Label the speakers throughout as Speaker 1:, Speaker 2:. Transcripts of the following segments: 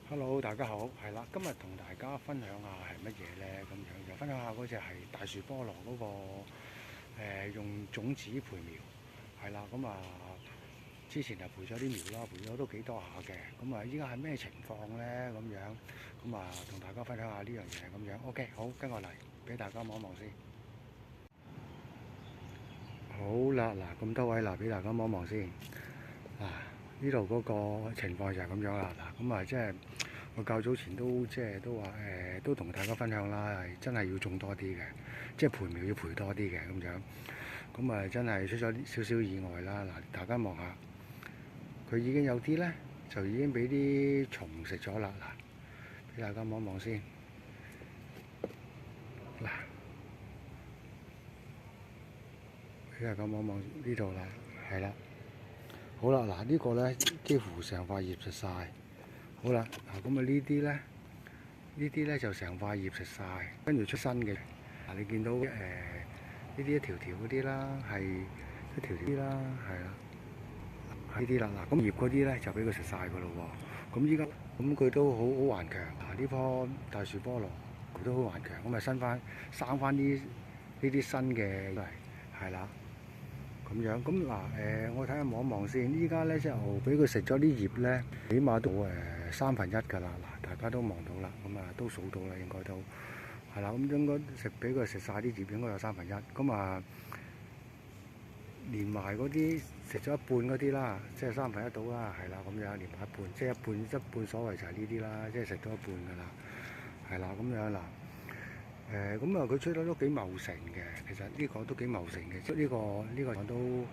Speaker 1: Hello，大家好，係啦，今日同大家分享下係乜嘢呢？咁樣就分享下嗰隻係大樹菠蘿嗰個用種子培苗，係啦，咁啊之前就培咗啲苗啦，培咗都幾多下嘅，咁啊依家係咩情況呢？咁樣咁啊同大家分享下呢樣嘢咁樣。OK，好，跟我嚟俾大家望一望先。好啦，嗱咁多位嗱，俾大家望一望先。嗱，呢度嗰個情況就係咁樣啦。嗱，咁啊即係。我較早前都即係都話都同大家分享啦，係真係要種多啲嘅，即係培苗要培多啲嘅咁樣。咁啊，真係出咗少少意外啦。嗱，大家望下，佢已經有啲咧，就已經俾啲蟲食咗啦。嗱，俾大家望一望先。嗱，俾大家望一望呢度啦，係啦。好啦，嗱呢個咧幾乎成塊葉食晒。好啦，嗱咁啊呢啲咧就成塊葉食晒，跟住出新嘅。嗱，你見到呢啲一條條嗰啲啦，係一條條啲啦，係啦，呢啲啦。嗱，咁葉嗰啲咧就俾佢食晒㗎咯喎。咁依家咁佢都好頑強。嗱，呢棵大樹菠蘿佢都好頑強，咁啊生翻呢啲新嘅出嚟，係啦。咁樣咁嗱我睇下望一望先。依家咧就俾佢食咗啲葉咧，起碼到1/3㗎啦。嗱，大家都望到啦，咁啊都數到啦，應該都係啦。咁應該俾佢食晒啲葉，應該有1/3。咁啊，連埋嗰啲食咗一半嗰啲啦，即係1/3到啦，係啦，咁樣連埋一半，即係一半所謂就係呢啲啦，即係食咗一半㗎啦，係啦，咁樣嗱。咁啊，佢出得都幾茂盛嘅，其實呢個都幾茂盛嘅，呢個都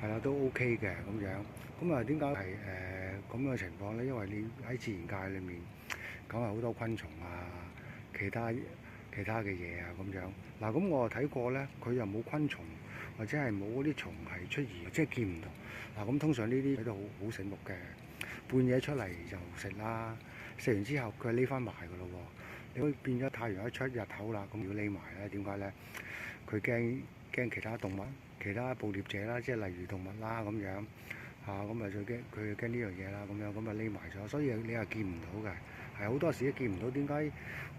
Speaker 1: 係啦，都 OK 嘅咁樣。咁啊，點解係咁嘅情況咧？因為你喺自然界裏面，梗係好多昆蟲啊，其他嘅嘢啊咁樣。嗱，咁我睇過咧，佢又冇昆蟲或者係冇嗰啲蟲係出現，即係見唔到。嗱，咁通常呢啲佢都好醒目嘅，半夜出嚟就食啦，食完之後佢係匿翻埋㗎咯喎。你可以變咗太陽一出日頭啦，咁要匿埋咧？點解咧？佢驚其他動物、其他捕獵者啦，即係例如動物啦咁樣嚇，咁啊最驚佢驚呢樣嘢啦，咁樣咁啊匿埋咗，所以你係見唔到嘅，係好多時都見唔到。點解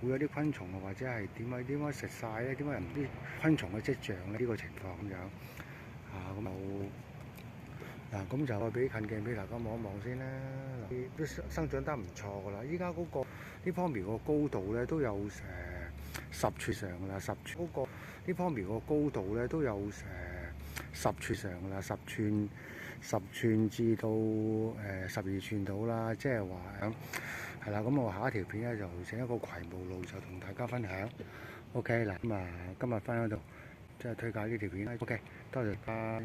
Speaker 1: 會有啲昆蟲啊，或者係點解食晒咧？點解唔啲昆蟲嘅跡象咧？呢個情況咁樣嚇，咁就嗱，咁就俾近鏡俾大家望一望先啦。都生長得唔錯㗎啦，依家嗰個呢棵苗個高度咧都有10吋上㗎啦，10吋嗰個呢棵苗個高度咧都有10吋上㗎啦，10吋至到12吋到啦，即係話係啦。咁我下一條片咧就整一個葵冒露，就同大家分享。OK 嗱，咁啊今日分享到即係推介呢條片啦。OK，多謝大家。